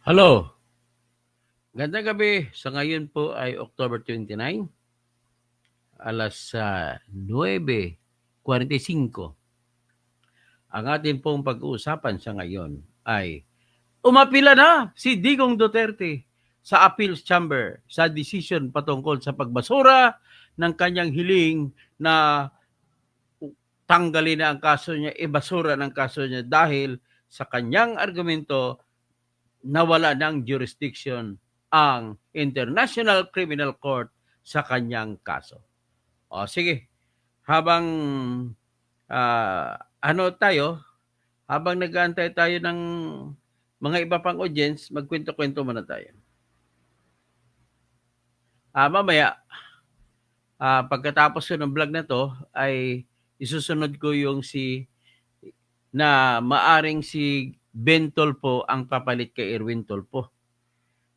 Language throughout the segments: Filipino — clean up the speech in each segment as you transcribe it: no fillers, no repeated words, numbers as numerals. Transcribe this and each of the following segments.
Hello, gandang gabi. Sa ngayon po ay October 29, alas 9:45. Ang atin pong pag-uusapan sa ngayon ay umapila na si Digong Duterte sa Appeals Chamber sa decision patungkol sa pagbasura ng kanyang hiling na tanggalin na ang kaso niya, ibasura ng kaso niya dahil sa kanyang argumento nawala ng jurisdiction ang International Criminal Court sa kanyang kaso. O sige, habang habang nag-aantay tayo ng mga iba pang audience, magkwento-kwento muna tayo. Mamaya, pagkatapos ko ng vlog na to, ay isusunod ko yung maaring si Ben Tolpo ang papalit kay Erwin Tolpo.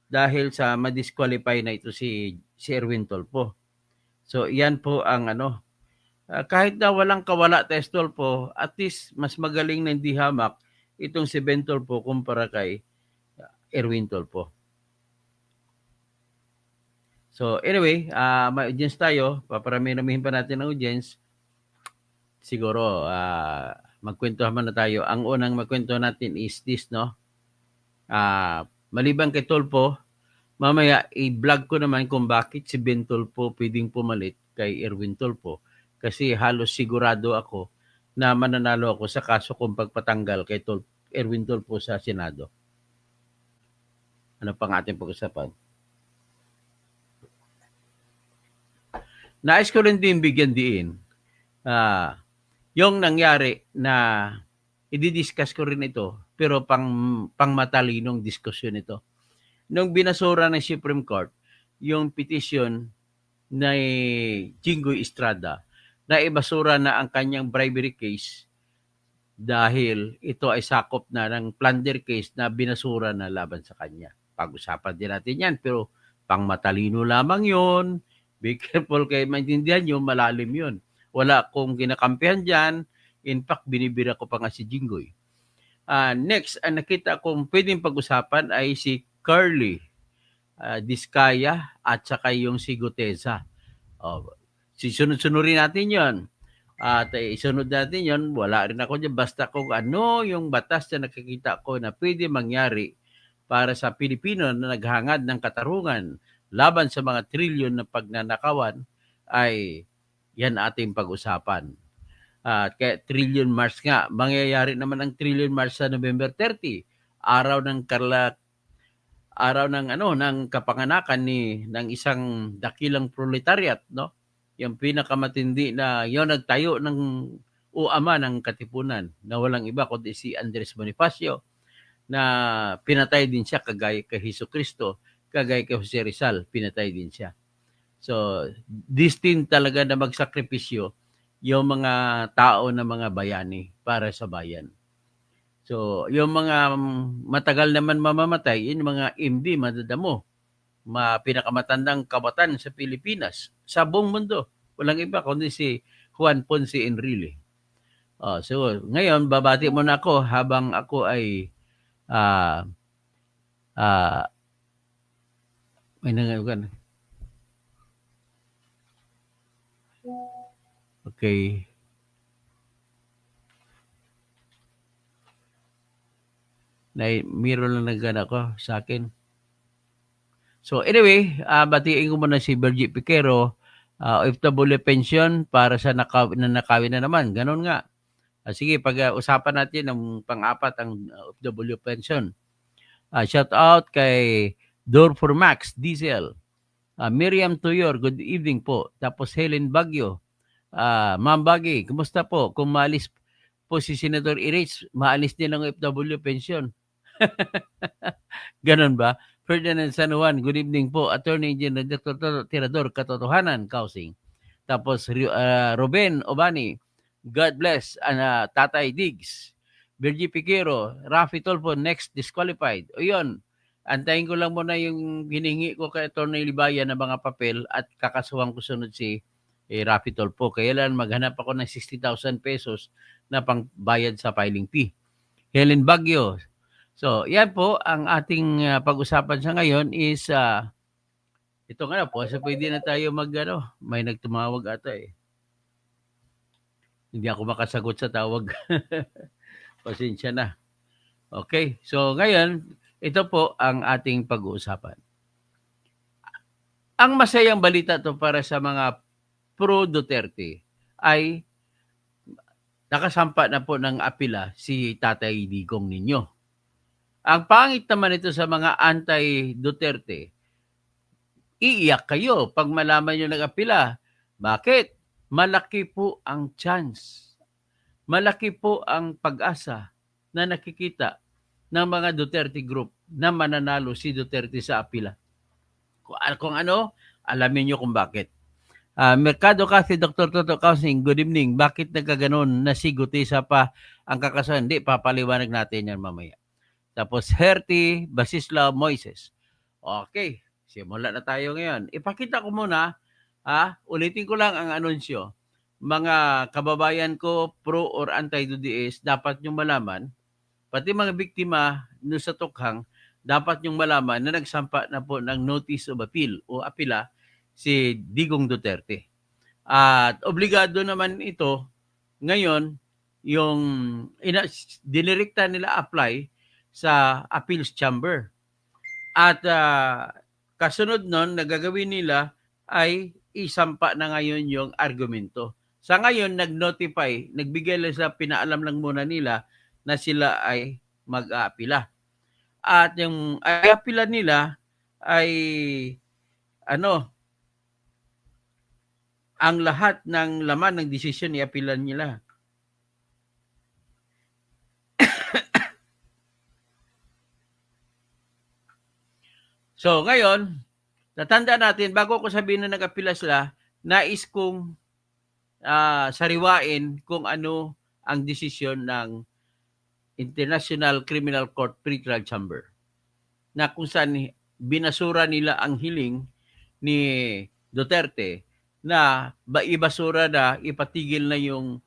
Dahil sa ma-disqualify na ito si Erwin Tolpo. So, yan po ang kahit na walang kawala test Tolpo, at least mas magaling na hindi hamak itong si Ben Tolpo kumpara kay Erwin Tolpo. So, anyway, may audience tayo. Paparami-ramihin pa natin ang audience. Siguro, magkwentuhan na tayo. Ang unang magkwento natin is this, no? Maliban kay Tolpo, mamaya i-vlog ko naman kung bakit si Ben Tolpo pwedeng pumalit kay Erwin Tolpo. Kasi halos sigurado ako na mananalo ako sa kaso kung pagpatanggal kay Erwin Tolpo sa Senado. Ano pang ating pag-usapan? Nais ko rin din bigyan diin yung nangyari na i-discuss ko rin ito, pero pang matalinong diskusyon ito. Nung binasura ng Supreme Court yung petition na Jinggoy Estrada na ibasura na ang kanyang bribery case dahil ito ay sakop na ng plunder case na binasura na laban sa kanya. Pag-usapan din natin yan, pero pang matalino lamang yon. Be careful kayo maintindihan nyo, malalim yon. Wala akong kinakampihan dyan. In fact, binibira ko pa nga si Jinggoy. Next, ang nakita kong pwedeng pag-usapan ay si Curly Diskaya at saka yung si Gutesa. Sunod-sunurin natin yon. At isunod natin yon. Wala rin ako dyan. Basta kung ano yung batas na nakikita ko na pwede mangyari para sa Pilipino na naghangad ng katarungan laban sa mga trilyon na pagnanakawan ay yan ating pag-usapan. Kaya Trillion March nga, mangyayari naman ang Trillion March sa November 30, araw ng ng kapanganakan ng isang dakilang proletariat, no? Yung pinakamatindi na yon nagtayo ng uama ng katipunan na walang iba kundi si Andres Bonifacio na pinatay din siya kagaya kay Jesucristo, kagaya kay Jose Rizal, pinatay din siya. So, destined talaga na magsakripisyo yung mga tao na mga bayani para sa bayan. So, yung mga matagal naman mamamatay, yung mga MD, madadamo, pinakamatandang kabatan sa Pilipinas, sa buong mundo. Walang iba kundi si Juan Ponce Enrile. So, ngayon, babati muna ako habang ako ay may nangayon. Okay. Meron lang nagana ko sa akin. So anyway, batiin ko muna si Virgie Piquero, OFW pension para sa nakawin na naman. Ganon nga. Sige, pag-usapan natin ng pang-apat ang OFW pension. Shout out kay Dorfor Max Diesel. Miriam Tuyor, good evening po. Tapos Helen Bagyo. Ma'am Baggy, kumusta po? Kung maalis po si Senator Irich, maalis din ang OFW pension. Ganon ba? Ferdinand San Juan, good evening po. Attorney General Dr. Tirador, Katotohanan, Kausing. Tapos Ruben Obani, God bless. Tatay Diggs, Virgie Piquero, Rafi Tolpo, next disqualified. O yun, antayin ko lang muna yung hiningi ko kay Attorney Libaya na mga papel at kakasuhan ko sunod si Rafi Tolpo. Kaya lang maghanap ako ng 60,000 pesos na pangbayad sa filing fee. Helen Bagyo, So, yan po ang ating pag-usapan sa ngayon is ito nga po, so pwede na tayo may nagtumawag ata eh. Hindi ako makasagot sa tawag. Pasensya na. Okay, so ngayon, ito po ang ating pag-uusapan. Ang masayang balita to para sa mga pro-Duterte ay nakasampa na po ng apila si Tatay Digong ninyo. Ang pangit naman ito sa mga anti-Duterte, iiyak kayo pag malaman nyo nag-apila. Bakit? Malaki po ang chance. Malaki po ang pag-asa na nakikita ng mga Duterte group na mananalo si Duterte sa apila. Kung ano, alamin nyo kung bakit. Mercado kasi Dr. Toto Kausing, good evening. Bakit nagkaganon na si Gutisa pa ang kakasahan? Hindi, papaliwanag natin yan mamaya. Tapos Herty Basislao Moises. Okay, simula na tayo ngayon. Ipakita ko muna, ulitin ko lang ang anunsyo. Mga kababayan ko, pro or anti-DDS, dapat nyo malaman, pati mga biktima no sa tukhang, dapat nyo malaman na nagsampa na po ng notice of appeal o apila si Digong Duterte. At obligado naman ito ngayon yung dinirekta nila apply sa appeals chamber. At kasunod nun, nagagawin nila ay isampa na ngayon yung argumento. Sa ngayon, nag-notify, nagbigay lang sa pinaalam lang muna nila na sila ay mag-aapila. At yung apila nila ay ang lahat ng laman ng desisyon i-apilan nila. So, ngayon, natanda natin, bago ko sabihin na nag-apila sila, nais kong sariwain kung ano ang desisyon ng International Criminal Court Pre-Trial Chamber na kung saan binasura nila ang hiling ni Duterte na ibasura na ipatigil na yung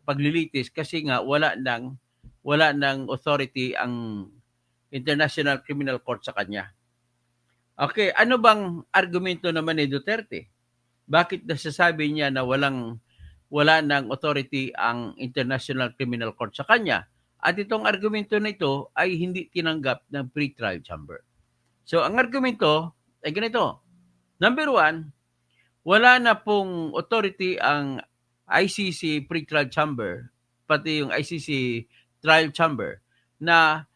paglilitis kasi nga wala ng authority ang International Criminal Court sa kanya. Okay, ano bang argumento naman ni Duterte? Bakit nasasabi niya na wala ng authority ang International Criminal Court sa kanya? At itong argumento na ito ay hindi tinanggap ng pre-trial chamber. So, ang argumento ay ganito. Number one, wala na pong authority ang ICC pre-trial chamber, pati yung ICC trial chamber, na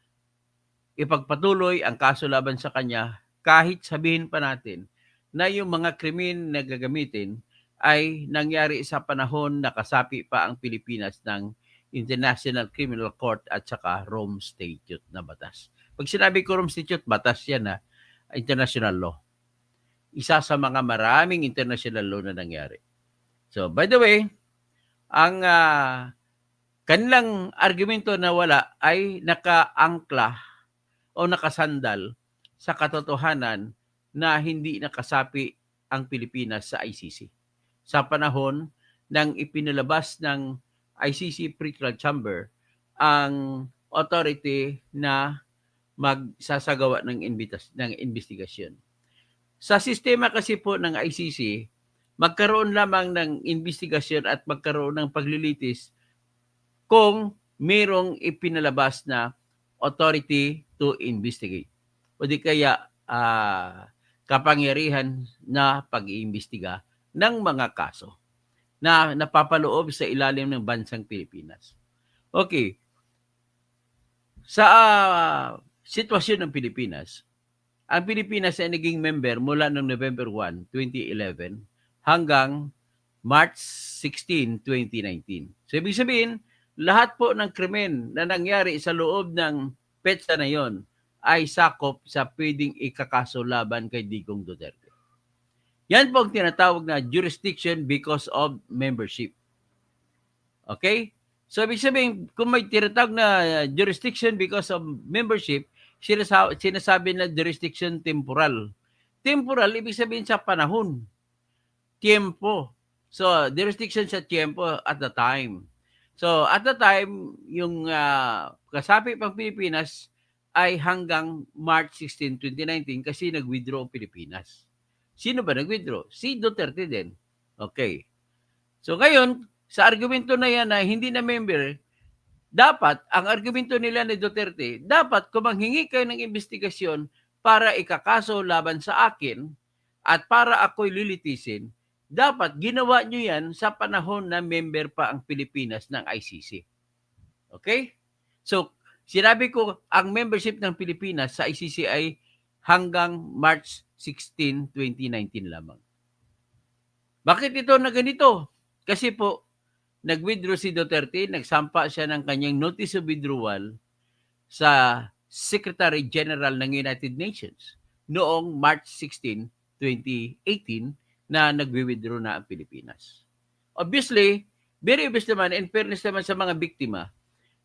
ipagpatuloy ang kaso laban sa kanya kahit sabihin pa natin na yung mga krimen na gagamitin ay nangyari sa panahon na kasapi pa ang Pilipinas ng International Criminal Court at saka Rome Statute na batas. Pag sinabi ko Rome Statute, batas yan na international law. Isa sa mga maraming international law na nangyari. So, by the way, ang kanilang argumento na wala ay nakaangkla o nakasandal sa katotohanan na hindi nakasapi ang Pilipinas sa ICC. Sa panahon ng ipinalabas ng ICC Pre-Trial Chamber ang authority na magsasagawa ng investigasyon. Sa sistema kasi po ng ICC, magkaroon lamang ng investigasyon at magkaroon ng paglilitis kung mayroong ipinalabas na authority to investigate. O di kaya kapangyarihan na pag-iimbestiga ng mga kaso na napapaloob sa ilalim ng bansang Pilipinas. Okay. Sa sitwasyon ng Pilipinas, ang Pilipinas ay naging member mula noong November 1, 2011 hanggang March 16, 2019. So, ibig sabihin, lahat po ng krimen na nangyari sa loob ng petsa na yon ay sakop sa pwedeng ikakaso laban kay Digong Duterte. Yan po ang tinatawag na jurisdiction because of membership. Okay? So, ibig sabihin, kung may tinatawag na jurisdiction because of membership, sinasabi na jurisdiction temporal. Temporal, ibig sabihin sa panahon. Tiempo. So, jurisdiction sa tiempo at the time. So, at the time, yung kasapi pang Pilipinas ay hanggang March 16, 2019 kasi nag-withdraw ang Pilipinas. Sino ba nag-withdraw? Si Duterte din. Okay. So ngayon, sa argumento na yan na hindi na member, dapat, ang argumento nila ni Duterte, dapat kung manghingi kayo ng investigasyon para ikakaso laban sa akin at para ako'y lilitisin, dapat ginawa nyo yan sa panahon na member pa ang Pilipinas ng ICC. Okay? So, sinabi ko, ang membership ng Pilipinas sa ICC ay hanggang March 16, 2019 lamang. Bakit ito na ganito? Kasi po, nag-withdraw si Duterte, nagsampa siya ng kanyang notice of withdrawal sa Secretary General ng United Nations noong March 16, 2018 na nag-withdraw na ang Pilipinas. Obviously, very obvious naman, in fairness naman sa mga biktima,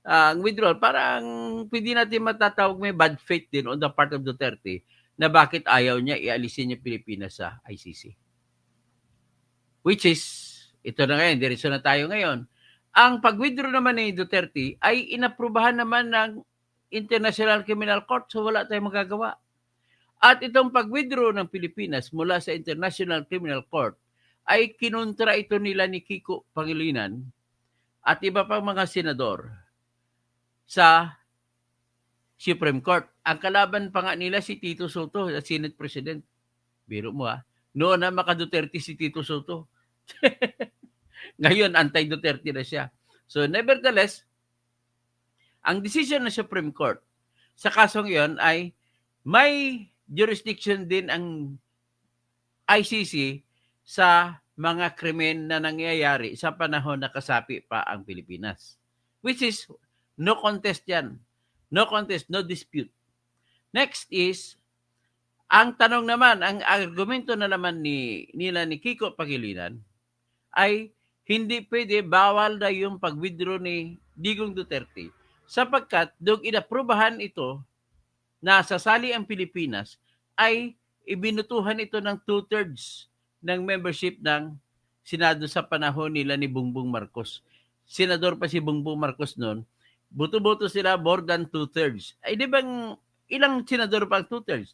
ang withdrawal, parang pwede natin matatawag may bad faith din on the part of Duterte na bakit ayaw niya ialisin niya Pilipinas sa ICC. Which is, ito na ngayon, diretso na tayo ngayon. Ang pag-withdraw naman ni Duterte ay inaprubahan naman ng International Criminal Court, so wala tayong magagawa. At itong pag-withdraw ng Pilipinas mula sa International Criminal Court ay kinontra ito nila ni Kiko Pangilinan at iba pang mga senador sa Supreme Court. Ang kalaban pa nga nila si Tito Soto, Senate President. Biro mo noon na maka-Duterte si Tito Soto. Ngayon, anti-Duterte na siya. So, nevertheless, ang decision ng Supreme Court sa kasong iyon ay may jurisdiction din ang ICC sa mga krimen na nangyayari sa panahon na kasapi pa ang Pilipinas. Which is, no contest yan. No contest, no dispute. Next is, ang tanong naman, ang argumento na naman nila ni Kiko Pangilinan ay hindi pwede, bawal na yung pag-withdraw ni Digong Duterte sapagkat doon inaprubahan ito na sasali ang Pilipinas ay ibinutuhan ito ng 2/3 ng membership ng Senado sa panahon nila ni Bongbong Marcos. Senador pa si Bongbong Marcos noon, buto-buto sila more than 2/3. Ay di bang ilang senador pa ang 2/3?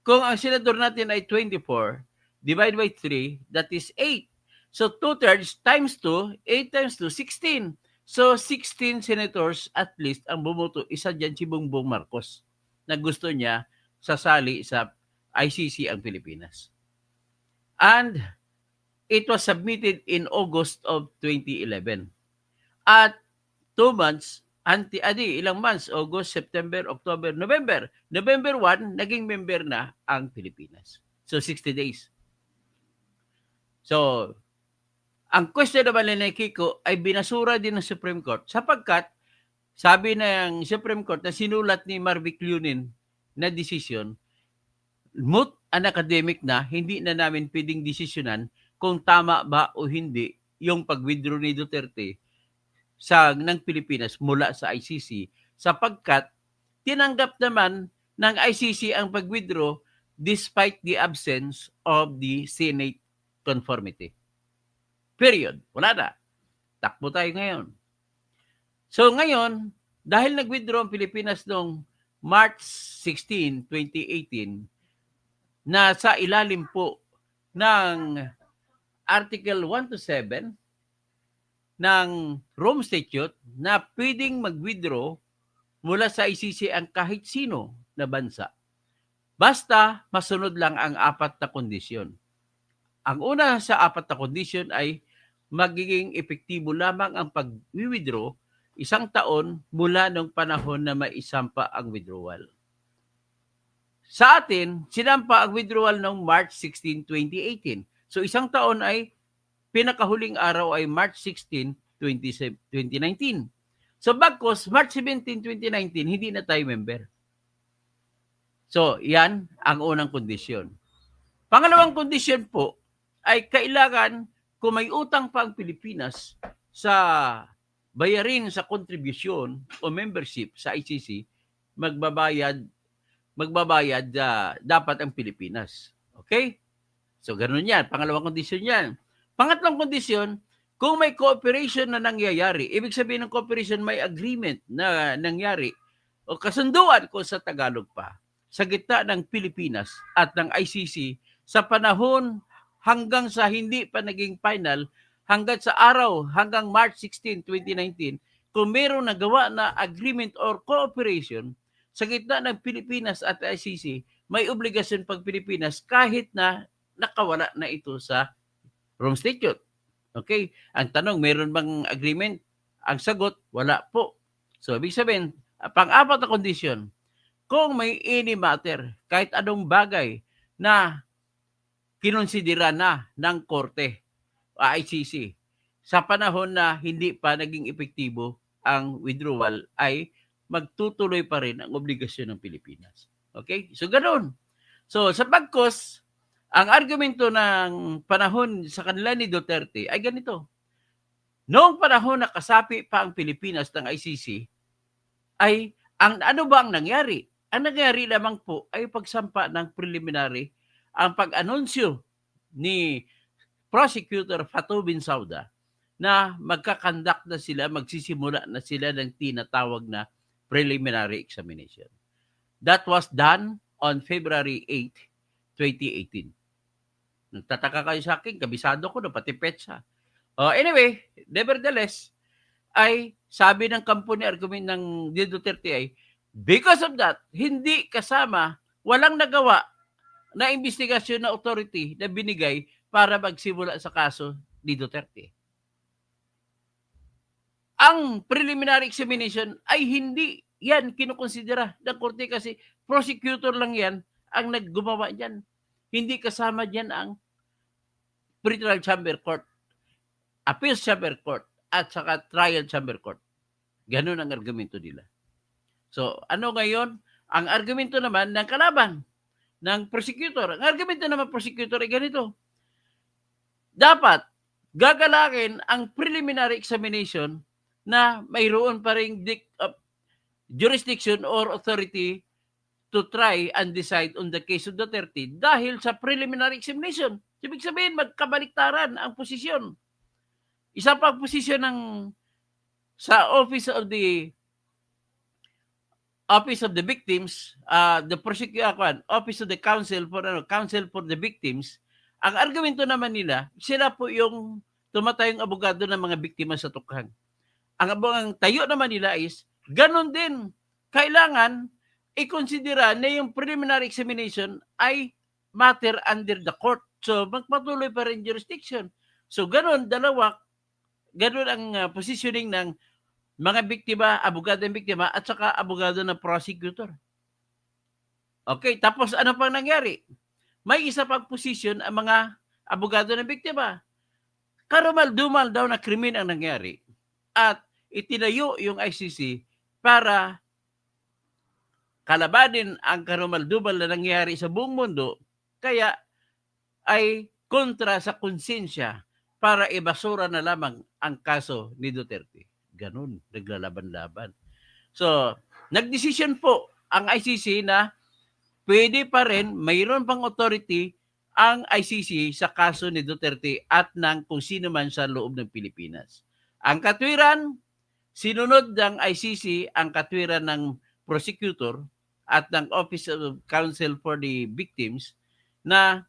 Kung ang senador natin ay 24, divide by 3, that is 8. So 2/3 times 2, 8 times 2, 16. So 16 senators at least ang bumoto. Isa dyan si Bongbong Marcos na gusto niya sasali sa ICC ang Pilipinas. And it was submitted in August of 2011. At 2 months, ilang months, August, September, October, November. November 1, naging member na ang Pilipinas. So 60 days. So, ang question naman ni Kiko ay binasura din ng Supreme Court sapagkat sabi ng Supreme Court na sinulat ni Marvick Lunin na desisyon, moot and academic na, hindi na namin pwedeng desisyonan kung tama ba o hindi yung pag-withdraw ni Duterte ng Pilipinas mula sa ICC sapagkat tinanggap naman ng ICC ang pag-withdraw despite the absence of the Senate conformity. Period. Wala na. Takbo tayo ngayon. So ngayon, dahil nag-withdraw ang Pilipinas noong March 16, 2018, na sa ilalim po ng Article 1 to 7 ng Rome Statute na pwedeng mag-withdraw mula sa ICC ang kahit sino na bansa. Basta masunod lang ang 4 na kondisyon. Ang una sa 4 na kondisyon ay magiging epektibo lamang ang pag-withdraw 1 taon mula ng panahon na maisampa ang withdrawal. Sa atin, sinampa ang withdrawal noong March 16, 2018. So 1 taon ay pinakahuling araw ay March 16, 2019. So bagkos, March 17, 2019, hindi na tayo member. So yan ang unang kondisyon. Pangalawang kondisyon po ay kailangan kung may utang pa ang Pilipinas sa bayarin sa kontribusyon o membership sa ICC, magbabayad dapat ang Pilipinas. Okay? So, ganun yan. Pangalawang kondisyon yan. Pangatlong kondisyon, kung may cooperation na nangyayari, ibig sabihin ng cooperation, may agreement na nangyari o kasunduan kung sa Tagalog pa sa gitna ng Pilipinas at ng ICC sa panahon hanggang sa hindi pa naging final hanggang sa araw hanggang March 16, 2019 kung meron nagawa na agreement or cooperation sa gitna ng Pilipinas at ICC, may obligasyon pag Pilipinas kahit na nakawala na ito sa Rome Statute. Okay? Ang tanong, meron bang agreement? Ang sagot, wala po. So, ibig sabihin, pang-apat na kondisyon, kung may any matter, kahit anong bagay na kinonsidera na ng korte, ICC, sa panahon na hindi pa naging epektibo ang withdrawal, ay magtutuloy pa rin ang obligasyon ng Pilipinas. Okay? So, ganoon. So, sa pagkos, ang argumento ng panahon sa kanila ni Duterte ay ganito. Noong panahon na kasapi pa ang Pilipinas ng ICC, ay ano ba ang nangyari? Ang nangyari lamang po ay pagsampa ng preliminary, ang pag-anunsyo ni Prosecutor Fatou Bensouda na magkakandak na sila, magsisimula na sila ng tinatawag na preliminary examination. That was done on February 8, 2018. Nagtataka kayo sa akin, kabisado ko na pati petsa. Anyway, nevertheless, ay sabi ng kampo ni argument ng Duterte ay, because of that, hindi kasama, walang nagawa na investigasyon na authority na binigay para magsimula sa kaso ni Duterte. Ang preliminary examination ay hindi yan kinukonsidera ng korte kasi prosecutor lang yan ang naggumawa dyan. Hindi kasama dyan ang pretrial chamber court, appeals chamber court, at saka trial chamber court. Ganun ang argumento nila. So, ano ngayon? Ang argumento naman ng kalaban, ng prosecutor. Ang argumento naman prosecutor ay ganito. Dapat gagalakin ang preliminary examination na mayroon pa ring jurisdiction or authority to try and decide on the case of Duterte dahil sa preliminary examination. Ibig sabihin, magkabaliktaran ang posisyon. Isa pa ang posisyon ng sa Office of the Victims, Office of the Counsel for the Victims. Ang argumento naman nila, sila po yung tumatayong abogado ng mga biktima sa tukhang. Ang tayo naman nila is, ganun din, kailangan i-considera na yung preliminary examination ay matter under the court. So, magpatuloy pa rin jurisdiction. So, ganun ang positioning ng mga biktima, abogado ng biktima, at saka abogado ng prosecutor. Okay, tapos ano pang nangyari? May isa pang position ang mga abogado ng biktima. Karumal-dumal daw na krimen ang nangyari. At itinayo yung ICC para kalabanin ang karumal-dumal na nangyari sa buong mundo, kaya ay kontra sa konsensya para ibasura na lamang ang kaso ni Duterte. Ganun, naglalaban-laban. So, nagdesisyon po ang ICC na pwede pa rin, mayroon pang authority ang ICC sa kaso ni Duterte at ng kung sino man sa loob ng Pilipinas. Ang katwiran, sinunod ng ICC ang katwiran ng prosecutor at ng Office of Counsel for the Victims na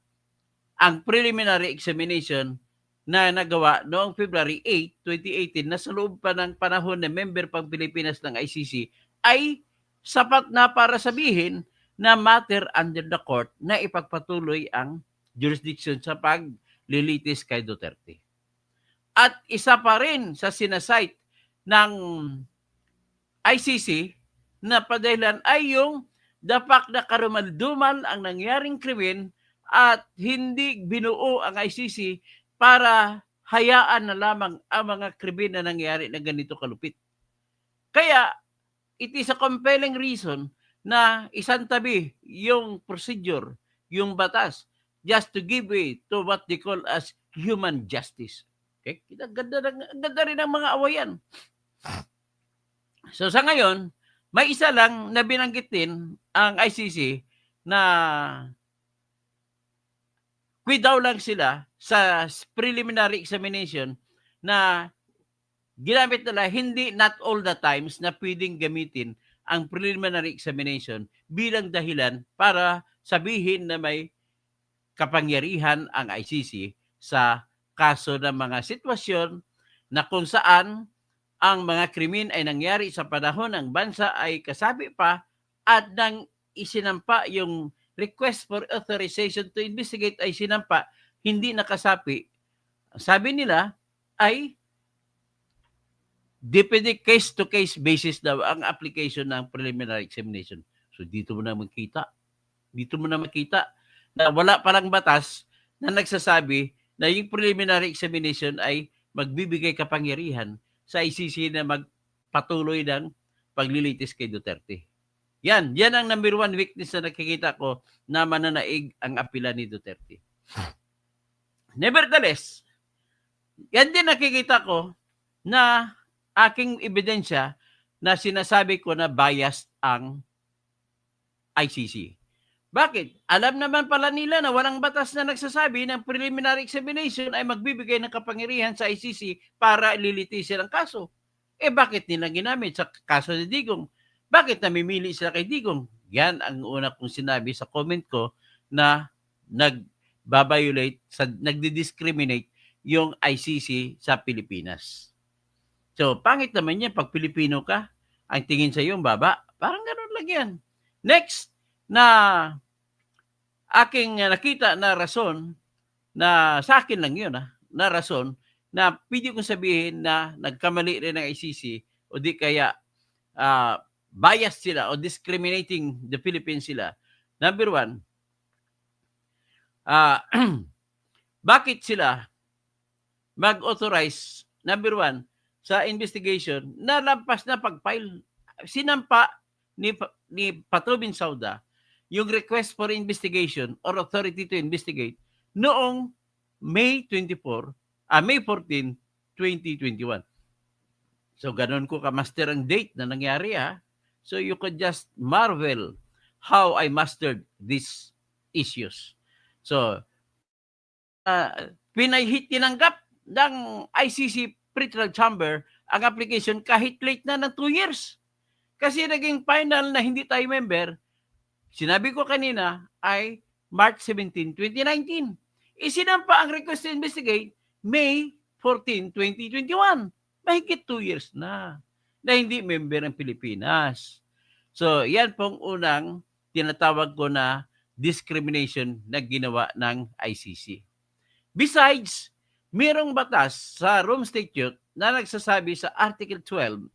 ang preliminary examination na nagawa noong February 8, 2018 na sa loob pa ng panahon na member pang Pilipinas ng ICC ay sapat na para sabihin na matter under the court na ipagpatuloy ang jurisdiction sa paglilitis kay Duterte. At isa pa rin sa sinasite ng ICC na padahilan ay yung dapat na karumal-dumal ang nangyaring krimen at hindi binuo ang ICC para hayaan na lamang ang mga krimen na nangyari na ganito kalupit. Kaya, it is a compelling reason na isantabi yung procedure, yung batas, just to give way to what they call as human justice. Okay? Ganda rin ang mga awayan. So sa ngayon, may isa lang na binanggit din ang ICC na daw lang sila sa preliminary examination na ginamit nila hindi not all the times na pwedeng gamitin ang preliminary examination bilang dahilan para sabihin na may kapangyarihan ang ICC sa kaso ng mga sitwasyon na kung saan ang mga krimen ay nangyari sa panahon ng bansa ay kasapi pa at nang isinampa yung request for authorization to investigate ay sinampa, hindi nakasapi. Sabi nila ay depende case-to-case basis daw ang application ng preliminary examination. So dito mo na makita na wala palang batas na nagsasabi na yung preliminary examination ay magbibigay kapangyarihan sa ICC na magpatuloy ng paglilitis kay Duterte. Yan ang number one weakness na nakikita ko na mananaig ang apela ni Duterte. Nevertheless, yan din nakikita ko na aking ebidensya na sinasabi ko na biased ang ICC. Bakit? Alam naman pala nila na walang batas na nagsasabi ng preliminary examination ay magbibigay ng kapangyarihan sa ICC para lilitisin ang kaso. Bakit nila ginamit sa kaso ni Digong? Bakit namimili sila kay Digong? Yan ang una kong sinabi sa comment ko na nagdi-discriminate yung ICC sa Pilipinas. So, pangit naman yan pag Pilipino ka, ang tingin sa iyo baba. Parang gano'n lang yan. Next, na aking nakita na rason, na sa akin lang yun, na rason, na pwede kong sabihin na nagkamali rin ng ICC o di kaya biased sila o discriminating the Philippines sila. Number one, bakit sila mag-authorize, number one, sa investigation na lampas na pag-file. Sinampa ni Patubin Sauda yung request for investigation or authority to investigate noong May 14, 2021. So, ganun ko ka-master ang date na nangyari So, you could just marvel how I mastered these issues. So, tinanggap ng ICC Pretrial Chamber ang application kahit late na ng 2 years. Kasi naging final na hindi tayo member, sinabi ko kanina, ay March 17, 2019. Isinampa ang request to investigate May 14, 2021. Mahigit 2 years na hindi member ng Pilipinas. So, yan pong unang tinatawag ko na discrimination na ginawa ng ICC. Besides, mayroong batas sa Rome Statute na nagsasabi sa Article 12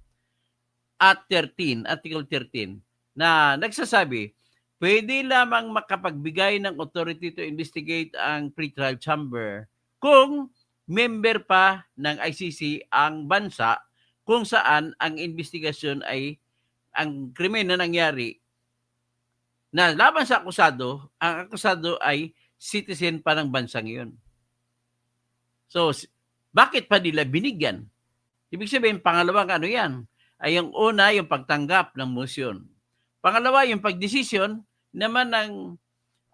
at 13, Article 13, na nagsasabi, pwede lamang makapagbigay ng authority to investigate ang pretrial chamber kung member pa ng ICC ang bansa kung saan ang investigasyon ay ang krimen na nangyari na laban sa akusado, ang akusado ay citizen pa ng bansang iyon. So, bakit pa nila binigyan? Ibig sabihin, pangalawang yan? Ay yung una, yung pagtanggap ng motion. Pangalawa, yung pagdesisyon naman ng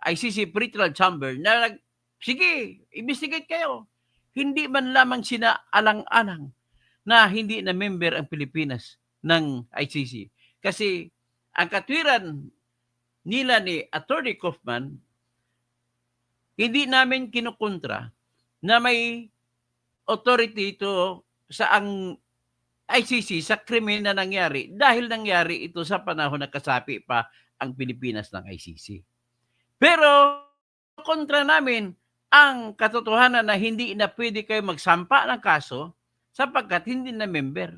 ICC Pretrial Chamber na sige, investigate kayo. Hindi man lamang sinaalang-alang na hindi na member ang Pilipinas ng ICC. Kasi ang katwiran nila ni Attorney Kaufman, hindi namin kinukontra na may authority ito sa ang ICC sa krimen na nangyari dahil nangyari ito sa panahon na kasapi pa ang Pilipinas ng ICC. Pero kontra namin ang katotohanan na hindi na pwede kayo magsampa ng kaso sapagkat hindi na member.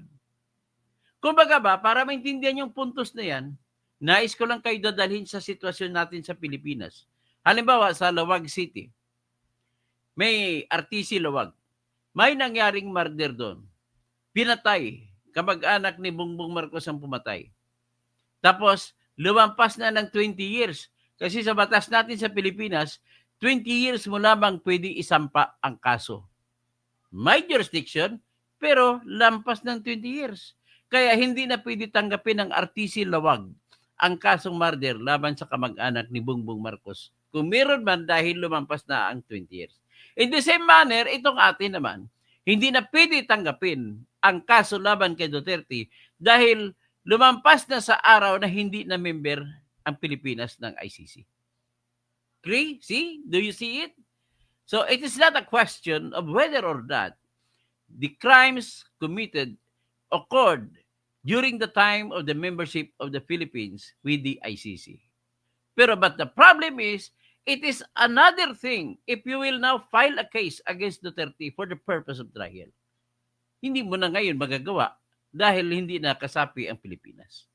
Kumbaga ba, para maintindihan yung puntos na yan, nais ko lang kayo dadalhin sa sitwasyon natin sa Pilipinas. Halimbawa, sa Lawag City, may RTC Lawag. May nangyaring murder doon. Pinatay. Kamag-anak ni Bongbong Marcos ang pumatay. Tapos, lumampas na ng 20 years. Kasi sa batas natin sa Pilipinas, 20 years mo lamang pwede isampa ang kaso. May jurisdiction, pero lampas ng 20 years. Kaya hindi na pwede tanggapin ng RTC Lawag ang kasong murder laban sa kamag-anak ni Bongbong Marcos. Kung meron man dahil lumampas na ang 20 years. In the same manner, itong atin naman, hindi na pwede tanggapin ang kaso laban kay Duterte dahil lumampas na sa araw na hindi na member ang Pilipinas ng ICC. Agree? See? Do you see it? So it is not a question of whether or not the crimes committed occurred during the time of the membership of the Philippines with the ICC. But the problem is, it is another thing if you will now file a case against Duterte for the purpose of trial. Hindi mo na ngayon magagawa dahil hindi na kasapi ang Pilipinas.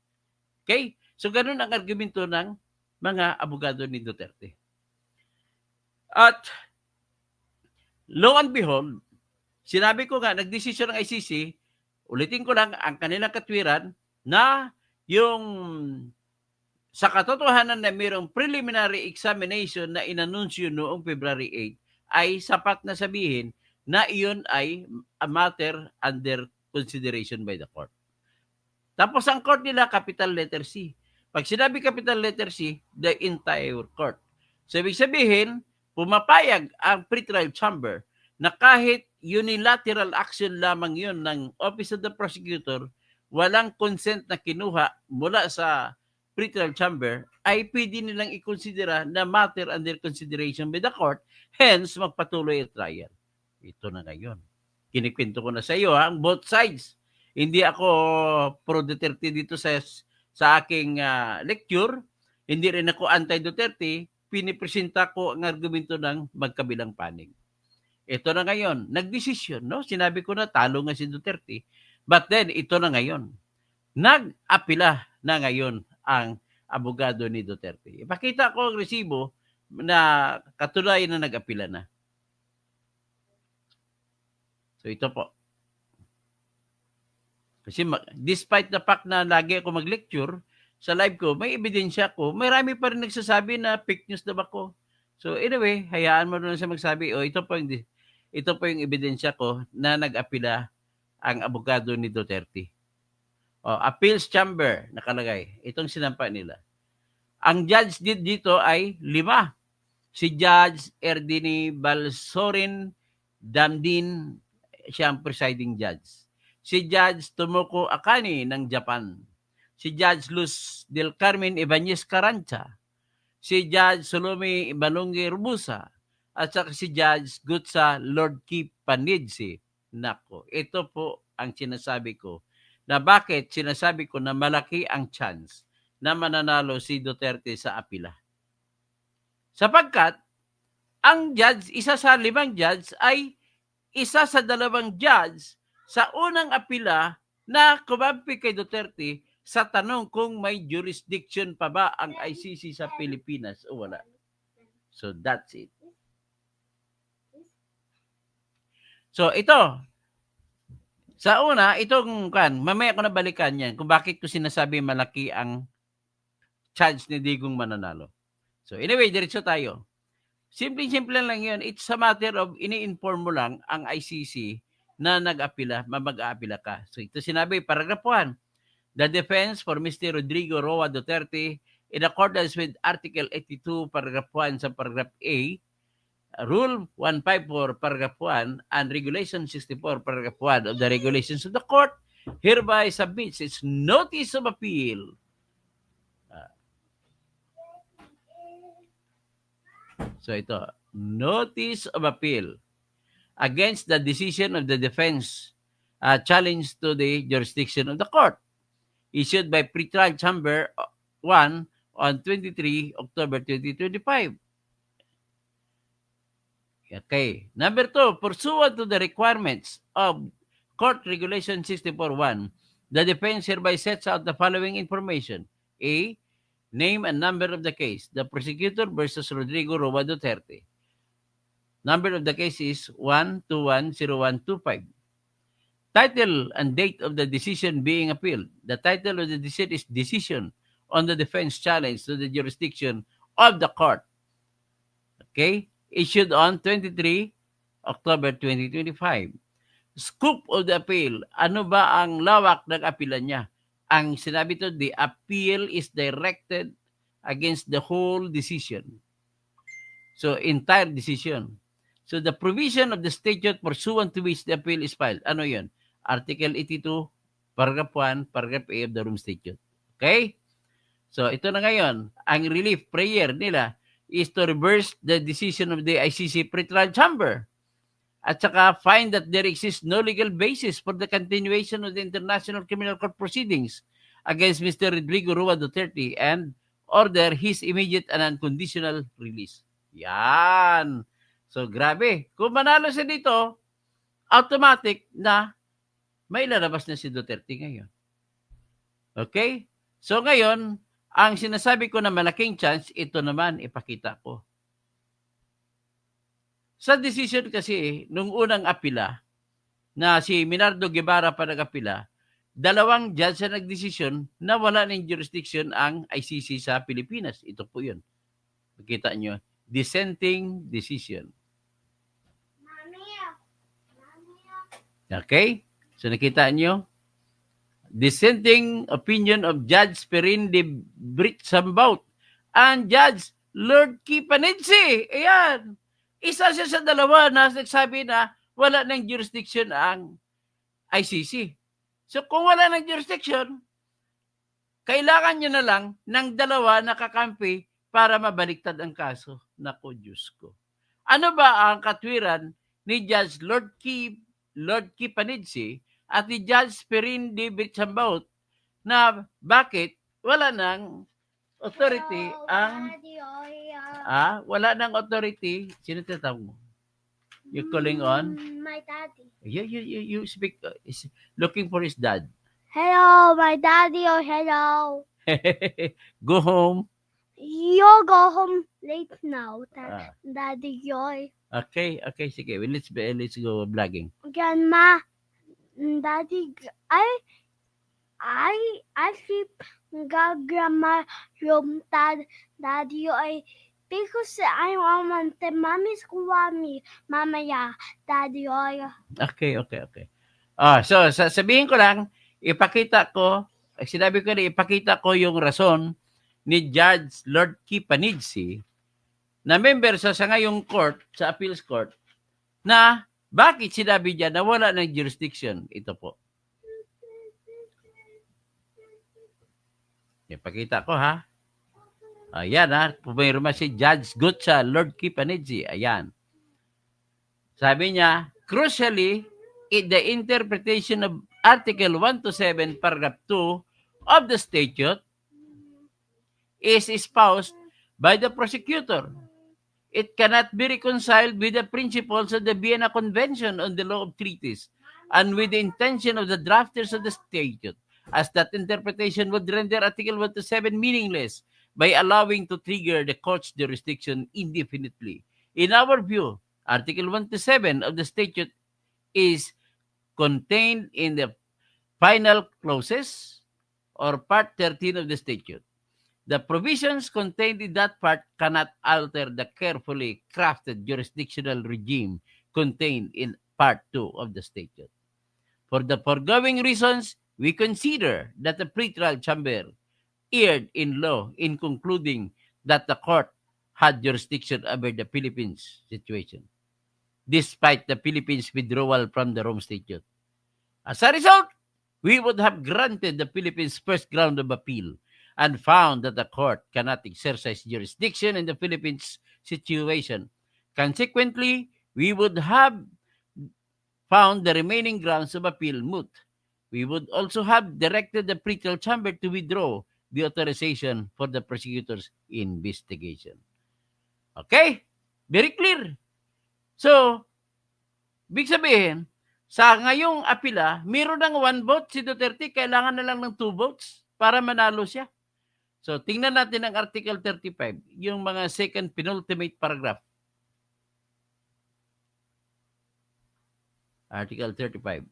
Okay? So, ganun ang argumento ng mga abogado ni Duterte. At, lo and behold, sinabi ko nga, nagdesisyon ng ICC, ulitin ko lang ang kanilang katwiran na yung sa katotohanan na mayroong preliminary examination na inanunsyo noong February 8 ay sapat na sabihin na iyon ay a matter under consideration by the court. Tapos ang court nila, capital letter C. Pag sinabi capital letter C, the entire court. So, ibig sabihin, pumapayag ang pretrial chamber na kahit unilateral action lamang yun ng Office of the Prosecutor, walang consent na kinuha mula sa pretrial chamber, ay pwede nilang ikonsidera na matter under consideration by the court, hence magpatuloy ang trial. Ito na ngayon. Kinikwento ko na sa iyo, ang both sides. Hindi ako pro-Duterte dito sa aking lecture, hindi rin ako anti-Duterte, pinipresenta ko ang argumento ng magkabilang panig. Ito na ngayon, nagdesisyon, no? Sinabi ko na talo nga si Duterte, but then ito na ngayon. Nag-apila na ngayon ang abogado ni Duterte. Ipakita ko ang resibo na katunayan na nag-apila na. So ito po. Kasi despite the fact na lagi ako mag-lecture sa live ko, may ebidensya ko, marami pa rin nagsasabi na fake news daw ako. So anyway, hayaan mo na siya magsabi, ito po yung ebidensya ko na nag-apila ang abogado ni Duterte. Appeals Chamber, nakalagay. Itong sinampa nila. Ang judge dito ay 5. Si Judge Erdini Balsorin Damdin, siya ang presiding judge. Si Judge Tomoko Akane ng Japan. Si Judge Luz del Carmen Ibanez Carancha. Si Judge Salome Balonge Rubusa. At saka si Judge Gutsa Lord Kip Panidsi. Nako, ito po ang sinasabi ko. Na bakit sinasabi ko na malaki ang chance na mananalo si Duterte sa apila. Sapagkat, ang judge, isa sa 5 judge ay isa sa 2 judge sa unang apila na kumampi kay Duterte sa tanong kung may jurisdiction pa ba ang ICC sa Pilipinas o wala. So that's it. So ito, sa una, itong mamaya ko na balikan yan kung bakit ko sinasabi malaki ang chance ni Digong mananalo. So anyway, diretso tayo. Simple lang yun. It's a matter of ini-inform mo lang ang ICC na nag-apila, mag-aapila ka. So ito sinabi, paragraph 1. The defense for Mr. Rodrigo Roa Duterte in accordance with Article 82, paragraph 1 sa paragraph A, Rule 154, paragraph 1, and Regulation 64, paragraph 1 of the regulations of the court hereby submits its notice of appeal. So ito, notice of appeal against the decision of the defense challenge to the jurisdiction of the court issued by Pretrial Chamber 1 on 23 October 2025. Okay. Number 2, pursuant to the requirements of Court Regulation 64.1, the defense hereby sets out the following information. A, name and number of the case. The prosecutor versus Rodrigo Roa Duterte. Number of the case is 1210125. Title and date of the decision being appealed. The title of the decision is Decision on the Defense Challenge to the Jurisdiction of the Court. Okay? Issued on 23 October 2025. Scope of the appeal. Ano ba ang lawak ng appeal niya? Ang sinabi to, the appeal is directed against the whole decision. So, entire decision. So, the provision of the statute pursuant to which the appeal is filed. Ano yun? Article 82, Paragraph 1, paragraph A of the Rome Statute. Okay? So, ito na ngayon. Ang relief prayer nila is to reverse the decision of the ICC pretrial chamber at saka find that there exists no legal basis for the continuation of the International Criminal Court proceedings against Mr. Rodrigo Rua Duterte and order his immediate and unconditional release. Yan. So, grabe. Kung manalo siya dito, automatic na may lalabas na si Duterte ngayon. Okay? So, ngayon, ang sinasabi ko na malaking chance, ito naman ipakita ko. Sa decision kasi, nung unang apila, na si Minardo Guevara pa nag-apila, dalawang judge na nagdesisyon na wala ng jurisdiction ang ICC sa Pilipinas. Ito po yun. Makita nyo, dissenting decision. Okay? So nakita nyo, dissenting opinion of Judge Perin de Britsambaut and Judge Lord Kipanidsi. Ayan. Isa siya sa dalawa na nagsabi na wala ng jurisdiction ang ICC. So kung wala ng jurisdiction, kailangan nyo na lang ng dalawa na kakampi para mabaliktad ang kaso. Naku, Diyos ko. Ano ba ang katwiran ni Judge Lord Kipanidsi at ni Judge Perin de Britsambaut na bakit wala ng authority ang wala ng authority. Sino tinatawag mo? You calling on? My daddy. You speak. Is looking for his dad. Hello, my daddy. Oh, hello. Go home. You go home late now, Daddy Joy. Okay, sige. Well, let's go vlogging. Grandma, Daddy, I sleep Grandma room, Daddy Joy. Because I want the mommy's me, mamaya, Daddy Joy. Okay. So sabihin ko lang, sinabi ko na ipakita ko yung rason ni Judge Lord Kipanidsi na member sa ngayong court, sa appeals court, na bakit sinabi niya na wala ng jurisdiction. Ito po. Ipakita ko ha. Ayan ha. Pumayroon si Judge Gutsa Lord Kipanidsi. Ayan. Sabi niya, crucially, in the interpretation of Article 127, Paragraph 2 of the statute is espoused by the prosecutor. It cannot be reconciled with the principles of the Vienna Convention on the Law of Treaties and with the intention of the drafters of the statute, as that interpretation would render Article 127 meaningless by allowing to trigger the court's jurisdiction indefinitely. In our view, Article 127 of the statute is contained in the final clauses or Part 13 of the statute. The provisions contained in that part cannot alter the carefully crafted jurisdictional regime contained in Part 2 of the statute. For the foregoing reasons, we consider that the pretrial chamber erred in law in concluding that the court had jurisdiction over the Philippines situation, despite the Philippines' withdrawal from the Rome Statute. As a result, we would have granted the Philippines' first ground of appeal and found that the court cannot exercise jurisdiction in the Philippines situation. Consequently, we would have found the remaining grounds of appeal moot. We would also have directed the pretrial chamber to withdraw the authorization for the prosecutor's investigation. Okay? Very clear. So, big sabihin, sa ngayong apila, mayroon ng 1 vote si Duterte, kailangan na lang ng 2 votes para manalo siya. So, tingnan natin ang Article 35, yung mga second penultimate paragraph. Article 35.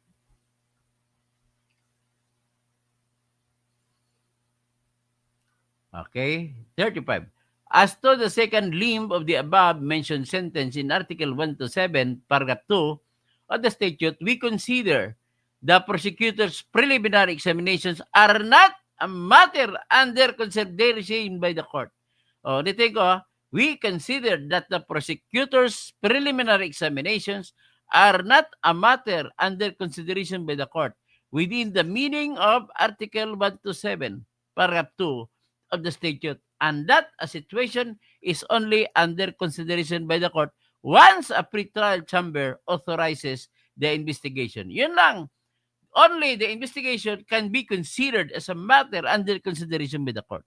Okay, 35. As to the second limb of the above-mentioned sentence in Article 127, Paragraph 2 of the statute, we consider the prosecutor's preliminary examinations are not a matter under consideration by the court. We consider that the prosecutor's preliminary examinations are not a matter under consideration by the court, within the meaning of Article 127, Paragraph 2 of the statute, and that a situation is only under consideration by the court once a pretrial chamber authorizes the investigation. Yun lang. Only the investigation can be considered as a matter under consideration by the court.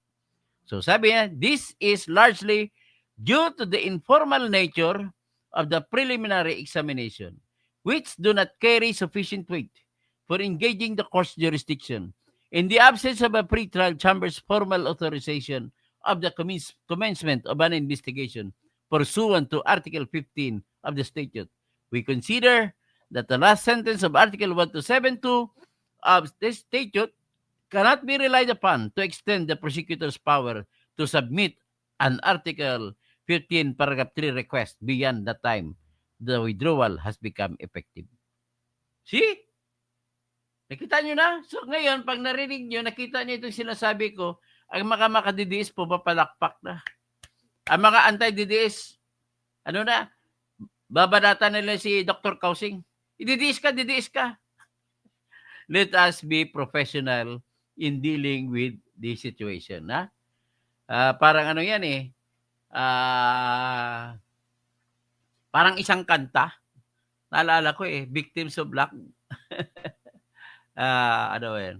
So sabi niya, this is largely due to the informal nature of the preliminary examination, which do not carry sufficient weight for engaging the court's jurisdiction. In the absence of a pretrial chamber's formal authorization of the commencement of an investigation pursuant to Article 15 of the statute, we consider that the last sentence of Article 1272 of this statute cannot be relied upon to extend the prosecutor's power to submit an Article 15 Paragraph 3 request beyond the time the withdrawal has become effective. See? Nakita nyo na? So ngayon, pag narinig nyo, nakita nyo itong sinasabi ko, ang mga makadidiis po, papalakpak na. Ang mga anti-DDS, ano na, babanatan nila si Dr. Kausing. Didiis ka. Let us be professional in dealing with this situation. Ha? Parang ano yan eh, parang isang kanta. Naalala ko eh, Victims of Black. Ano yan?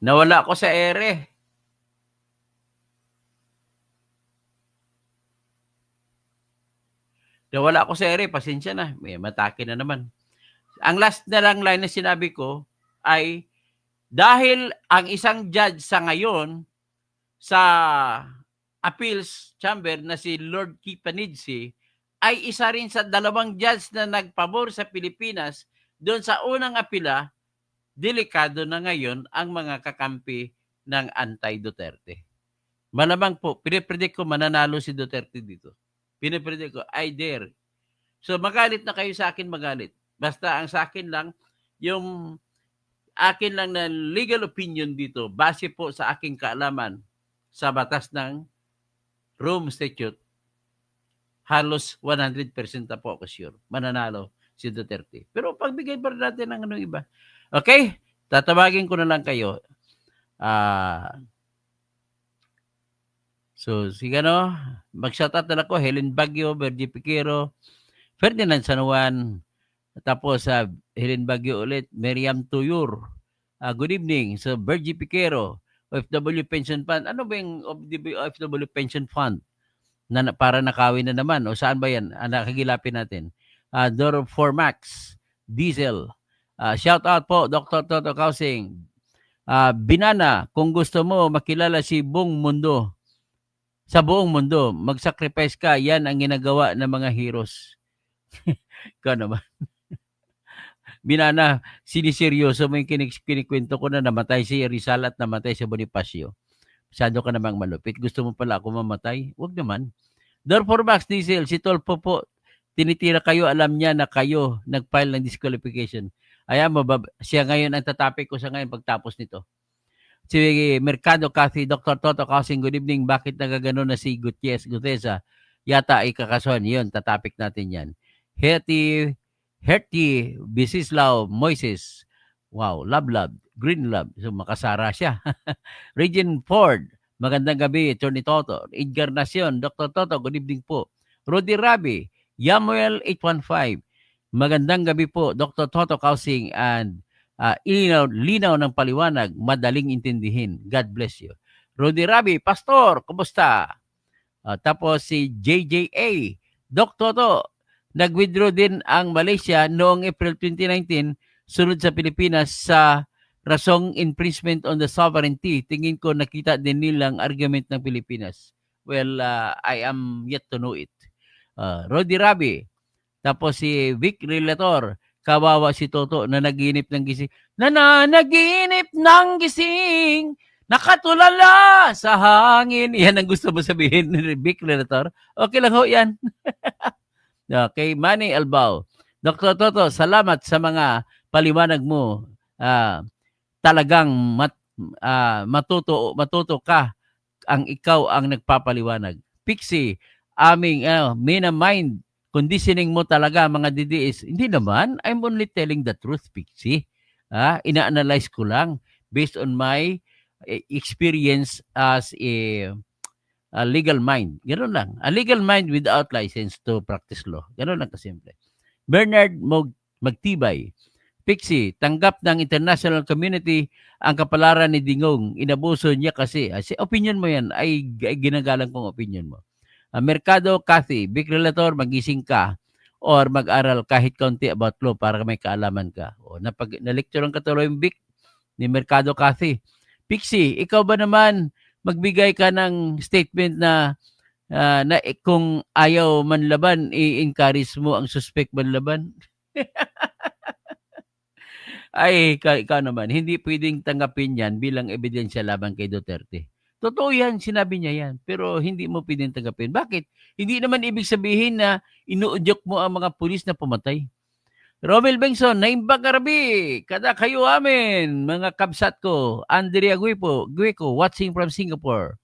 Nawala ako sa ere. Nawala ako sa ere. Pasensya na. May matake na naman. Ang last na lang line na sinabi ko ay dahil ang isang judge sa ngayon sa appeals chamber na si Lord Kipanidze ay isa rin sa dalawang judge na nagpabor sa Pilipinas doon sa unang apila, delikado na ngayon ang mga kakampi ng anti-Duterte. Malamang po, pinipredict ko mananalo si Duterte dito. Pinipredict ko, I dare. So magalit na kayo sa akin, magalit. Basta ang sa akin lang, yung akin lang na legal opinion dito, base po sa aking kaalaman sa batas ng Rome Statute, halos 100% na po ako sure. Mananalo si Duterte. Pero pagbigay pa rin natin ng anong iba. Okay? Tatawagin ko na lang kayo. So, sige no. Mag-shoutout na ako. Helen Baguio, Bergie Piquero, Ferdinand San Juan, tapos Helen Baguio ulit, Miriam Tuyur. Good evening. So, Bergie Piquero, OFW Pension Fund. Ano ba yung OFW Pension Fund? Para nakawin na naman. O saan ba yan? Nakagilapin natin. Doro Formax, Diesel. Shout out po, Dr. Toto Kausing. Binana, kung gusto mo makilala si buong mundo, sa buong mundo, mag-sacrifice ka, yan ang ginagawa ng mga heroes. Ikaw naman. Binana, siniseryoso mo yung kinikwento ko na namatay si Rizal at namatay si Bonifacio. Masyado ka namang malupit. Gusto mo pala ako mamatay? Huwag naman. Therefore, Max Diesel, si Tolpo po, tinitira kayo, alam niya na kayo nag-file ng disqualification. Ayan mo, siya ngayon ang tatapik ko sa ngayon pagtapos nito. Si Mercado Cathy, Dr. Toto Kausing, good evening. Bakit nagagano na si Gutesa? Yata ay kakasuhan. Yun, tatapik natin yan. Herty, Bisislao, Moises. Wow, love, green love. So, makasara siya. Regine Ford, magandang gabi, Attorney Toto. Edgar Nacion, Dr. Toto, good evening po. Rudy Rabi, Yamuel 815, magandang gabi po, Dr. Toto Kausing, and linaw ng paliwanag, madaling intindihin. God bless you. Rudy Rabi, Pastor, kumusta? Tapos si JJA, Dr. Toto, nag-withdraw din ang Malaysia noong April 2019, sunod sa Pilipinas sa rasong infringement on the sovereignty. Tingin ko nakita din nilang argument ng Pilipinas. Well, I am yet to know it. Rodi Rabi. Tapos si Vic Relator. Kawawa si Toto na naginip ng gising. Nananaginip ng gising. Nakatulala sa hangin. Yan ang gusto mo sabihin ni Vic Relator. Okay lang ho yan. Okay, Manny Albao. Dr. Toto, salamat sa mga paliwanag mo. Talagang matuto ka ang ikaw ang nagpapaliwanag. Pixie, aming mind conditioning mo talaga mga DDS. Hindi naman, I'm only telling the truth, Pixie. Ina-analyze ko lang based on my experience as a legal mind. Ganun lang. A legal mind without license to practice law. Ganun lang kasimple. Bernard Magtibay. Pixie, tanggap ng international community ang kapalaran ni Dingong. Inabuso niya kasi. Opinion mo yan. Ay ginagalang kong opinion mo. Mercado Cathy, Big Relator, magising ka or mag-aral kahit kaunti about law para may kaalaman ka. Na-lecture ang katuloy yung Big ni Mercado Cathy. Pixie, ikaw ba naman magbigay ka ng statement na kung ayaw manlaban, i-encourage mo ang suspect manlaban? Ay, ikaw naman, hindi pwedeng tanggapin yan bilang ebidensya laban kay Duterte. Totoo yan, sinabi niya yan. Pero hindi mo pwedeng tanggapin. Bakit? Hindi naman ibig sabihin na inuudyok mo ang mga pulis na pumatay. Romel Bengson, naimbang karabi, kada kayo amin, mga kabsat ko. Andrea Guico, watching from Singapore.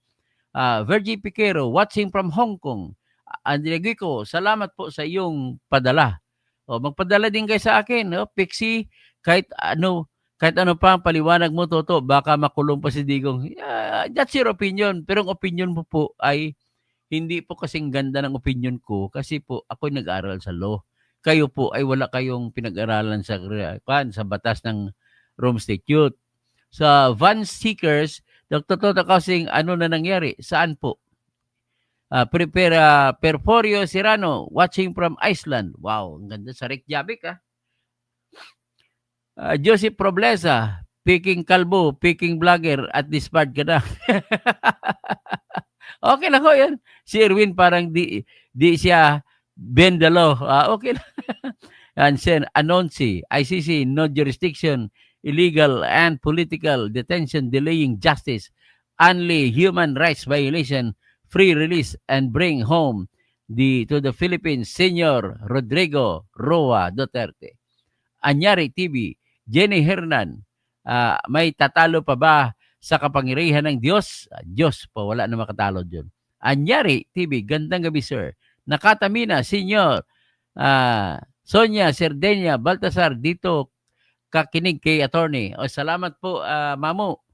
Virgie Piquero, watching from Hong Kong. Andrea Guico, salamat po sa iyong padala. Magpadala din kayo sa akin. Pixie, kahit ano pa ang paliwanag mo, Toto, baka makulong pa si Digong. That's your opinion. Pero ang opinion mo po ay hindi po kasing ganda ng opinion ko kasi po ako'y nag-aral sa law. Kayo po ay wala kayong pinag-aralan sa batas ng Rome Statute. Sa Van Seekers, Dr. Toto Kausing, ano na nangyari? Saan po? Perforio Serrano, watching from Iceland. Wow, ang ganda sa Reykjavik Joseph Problesa, picking kalbo, picking vlogger, at disbarred ka na. Okay lang ho yan. Si Erwin parang di siya bend the law. Okay lang. And then, Anonsi, ICC, no jurisdiction, illegal and political detention, delaying justice, only human rights violation, free release, and bring home to the Philippines, Senyor Rodrigo Roa Duterte. Anyari TV, Jenny Hernan, may tatalo pa ba sa kapangyarihan ng Diyos? Diyos po, wala na makatalo dyan. Anyari TV, gandang gabi sir. Nakatamina, Senyor Sonia Serdenia Baltasar, dito kakinig kay attorney. Salamat po, Mamo.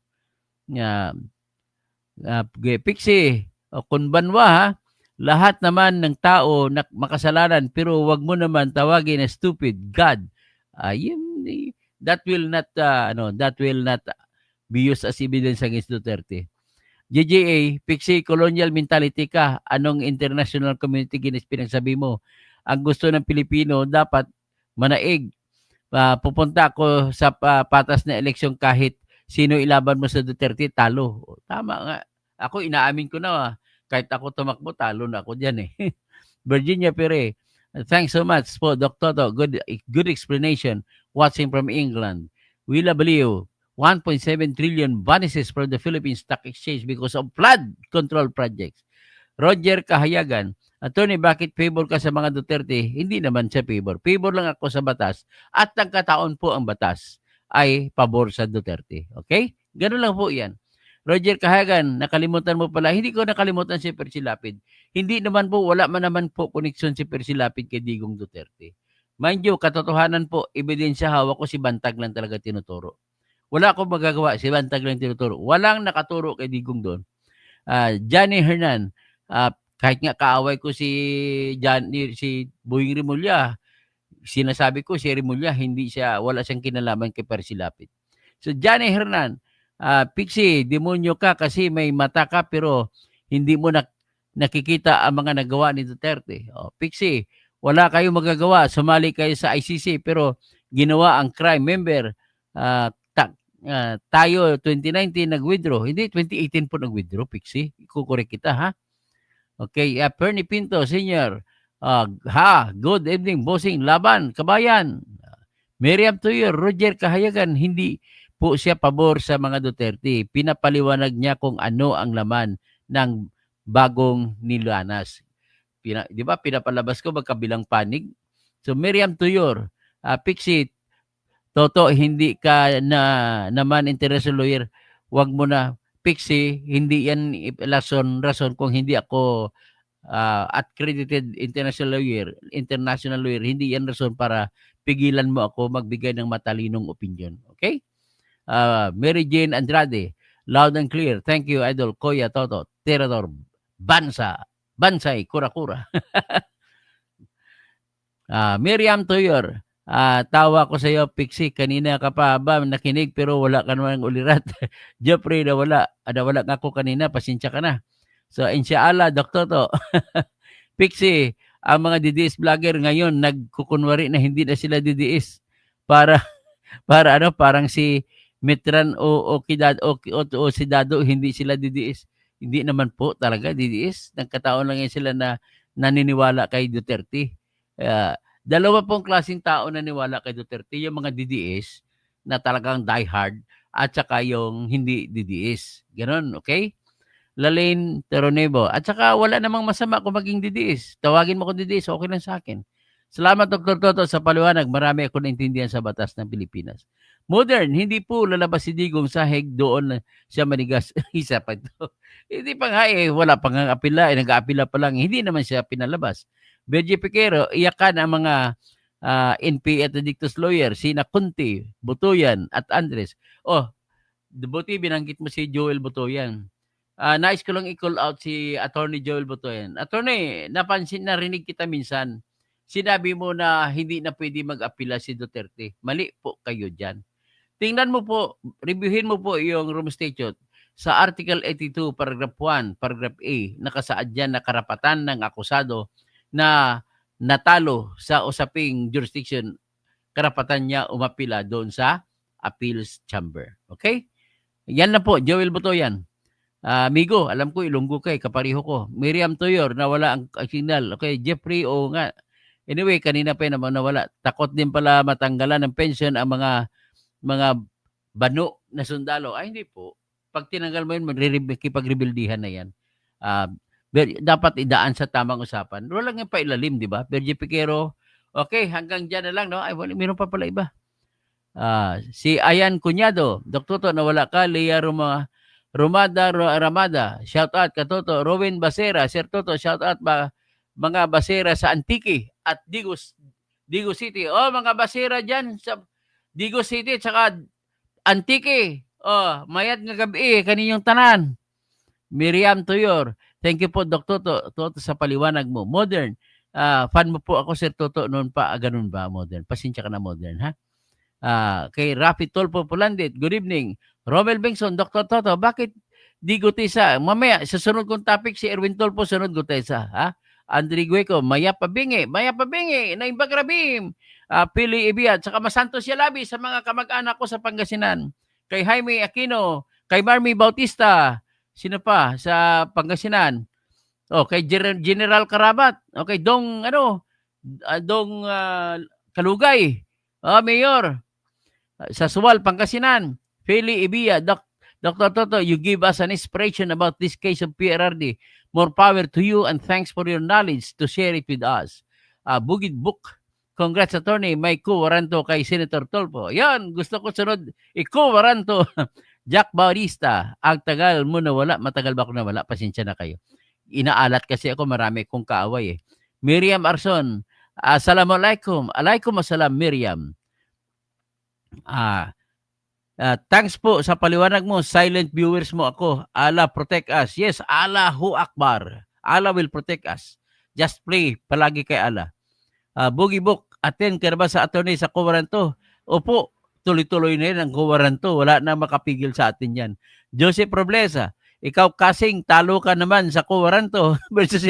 Pixie, kunbanwa lahat naman ng tao na makasalanan, pero wag mo naman tawagin na stupid God. That will not be used as evidence against Duterte. JJA, Pixie, colonial mentality ka. Anong international community pinagsabi mo? Ang gusto ng Pilipino dapat manaig. Pupunta ako sa patas na eleksyon kahit sino ilaban mo sa Duterte, talo. Tama nga. Ako, inaamin ko na. Kahit ako tumakbo, talo na ako dyan Virginia Pere, thanks so much po, Dr. Toto. Good explanation. watching from England. Willa Baliw, 1.7 trillion vanishes from the Philippine Stock Exchange because of flood control projects. Roger Kahayagan, Attorney, bakit favor ka sa mga Duterte? Hindi naman siya favor. Favor lang ako sa batas at nagkataon po ang batas ay pabor sa Duterte. Okay? Ganun lang po yan. Roger Kahayagan, nakalimutan mo pala. Hindi ko nakalimutan si Percy Lapid. Hindi naman po, wala man naman po koneksyon si Percy Lapid kay Digong Duterte. Mind you, katotohanan po, ebidensya hawak ko, si Bantag lang talaga tinuturo. Wala akong magagawa, si Bantag lang tinuturo. Walang nakaturo kay Digong doon. Johnny Hernan, kahit nga kaaway ko si Boying Rimulya, sinasabi ko si Rimulya, wala siyang kinalaman kay Percy Lapid. So Johnny Hernan, Pixie, demonyo ka kasi may mata ka pero hindi mo nakikita ang mga nagawa ni Duterte. Pixie, wala kayong magagawa. Sumali kayo sa ICC pero ginawa ang crime. Member, tayo 2019 nag-withdraw. Hindi, 2018 po nag-withdraw, Pixie. Ikukorek kita, ha? Okay, Perny Pinto, Senior. Good evening, bossing. Laban, kabayan. Miriam Tuyor, Roger Kahayagan, hindi po siya pabor sa mga Duterte. Pinapaliwanag niya kung ano ang laman ng bagong nilanas. Di ba, pinapalabas ko magkabilang panig. So, Miriam Tuyor, Pixie, Toto, hindi ka naman international lawyer. Wag mo na, Pixie, hindi yan rason kung hindi ako accredited international lawyer, hindi yan rason para pigilan mo ako magbigay ng matalinong opinion. Okay? Mary Jane Andrade, loud and clear. Thank you, Idol Koya Toto, Terador, Bansay, Kura-Kura. Miriam Toyor, tawa ko sa iyo, Pixie. Kanina ka pa ba nakinig pero wala ka naman ulirat. Jeffrey, nawala nga ako kanina. Pasensya ka na. So, inshallah, Dr. To. Pixie, ang mga DDS vlogger ngayon nagkukunwari na hindi na sila DDS para parang si Metran o si Dado, hindi sila DDS. Hindi naman po talaga DDS. Nagkataon lang yan sila na naniniwala kay Duterte. Dalawa pong klaseng tao naniwala kay Duterte, yung mga DDS na talagang diehard at saka yung hindi DDS. Ganon, okay? Lalaine Teronebo. At saka wala namang masama kung maging DDS. Tawagin mo kung DDS, okay lang sa akin. Salamat, Dr. Toto, sa paliwanag. Marami ako naintindihan sa batas ng Pilipinas. Modern, hindi po lalabas si Digong sahig doon siya manigas. Isa pa ito. Hindi pa nga wala pang apila, nag-aapila pa lang. Hindi naman siya pinalabas. Bergie Piquero, iyakan ang mga NP at addictus lawyer, sina Kunti, Butoyan at Andres. Buti binanggit mo si Joel Butoyan. Nais ko lang i-call out si Attorney Joel Butoyan. Attorney, narinig kita minsan. Sinabi mo na hindi na pwede mag-apila si Duterte. Mali po kayo dyan. Tingnan mo po, reviewin mo po yung Rome Statute. Sa Article 82, Paragraph 1, Paragraph A, nakasaad dyan na karapatan ng akusado na natalo sa usaping jurisdiction, karapatan niya umapila doon sa appeals chamber. Okay? Yan na po, Joel Butoyan. Amigo, alam ko, Ilonggo kay, kapariho ko. Miriam Toyor, nawala ang signal. Okay, Jeffrey, nga. Anyway, kanina pa naman nawala. Takot din pala matanggalan ng pension ang mga bano na sundalo. Hindi po. Pag tinanggal mo yun, magkipag-rebeldihan na yan. Dapat idaan sa tamang usapan. Wala nga pa ilalim, di ba? Bergie Piquero, okay, hanggang dyan na lang, no? Meron pa pala iba. Si Ayan Cunyado, Dr. Toto, nawala ka. Lea Ramada, shout out ka, Toto. Rowan Basera, Sir Toto, shout out mga basera sa Antique at Digo City. Mga basera dyan sa Digo City at saka Antique. Mayat nga gabi, kaninyong tanan. Miriam Toyor, thank you po, Dr. Toto, sa paliwanag mo. Modern, fan mo po ako, Sir Toto, noon pa, ganun ba, Modern? Pasensya ka na, Modern, ha? Kay Rafi Tolpo Pulandit, good evening. Romel Bengson, Dr. Toto, bakit di Gutesa? Mamaya, sa sunod kong topic, si Erwin Tolpo, sunod Gutesa, ha? Andre Gueco, Maya Pabingi, na Imbagrabim, Pili Ibiat, saka Masantos Yalabi sa mga kamag-anak ko sa Pangasinan. Kay Jaime Aquino, kay Marmy Bautista, sino pa sa Pangasinan? Kay General Karabat, okay, Dong Kalugay, Mayor, Sa Suwal, Pangasinan, Feli Ibiya, Dr. Toto, you give us an inspiration about this case of PRRD. More power to you and thanks for your knowledge to share it with us. Bukid Book, congrats attorney, may waranto kay Senator Tolpo. Yan, gusto ko sunod, waranto. Jack Bautista, ang tagal mo na wala, matagal ba ako na wala? Pasensya na kayo. Inaalat kasi ako, marami kong kaaway eh. Miriam Arson, assalamualaikum. Alaikum assalam, Miriam. Thanks po sa paliwanag mo. Silent viewers mo ako. Allah protect us. Yes, Allahu Akbar. Allah will protect us. Just pray palagi kay Allah. Boogie Book, attend ka na ba sa attorney sa Kuwaranto? Opo, tuloy-tuloy na yun ang Kuwaranto. Wala na makapigil sa atin yan. Joseph Roblesa, ikaw kasing talo ka naman sa Kuwaranto versus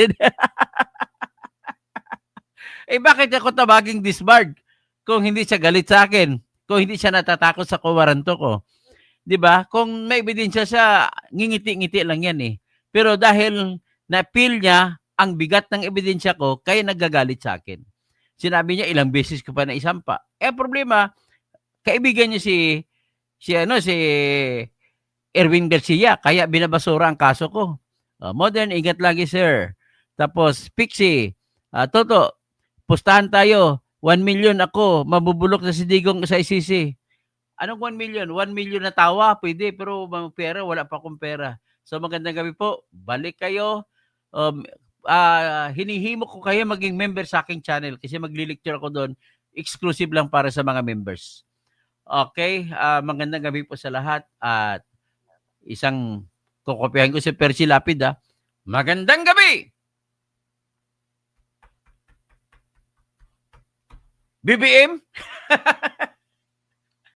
bakit ako tabaging disbarred kung hindi siya galit sa akin? Kung hindi siya natatakot sa Kuwaranto ko. 'Di ba? Kung may ebidensya siya, ngingiti-ngiti lang 'yan eh. Pero dahil na-feel niya ang bigat ng ebidensya ko, kaya nagagalit sa akin. Sinabi niya ilang beses ko pa na isampa. Problema, kaibigan niya si Erwin Garcia, kaya binabasura ang kaso ko. Modern, ingat lagi sir. Tapos Pixie, Toto, pustahan tayo. 1 million ako, mabubulok na si Digong sa ICC. Anong 1 million? 1 million na tawa, pwede, pero pera, wala pa akong pera. So magandang gabi po, balik kayo. Hinihimo ko kayo maging member sa aking channel kasi magli-lecture ako doon, exclusive lang para sa mga members. Okay, magandang gabi po sa lahat at isang kukopihan ko si Percy Lapid Magandang gabi! BBM?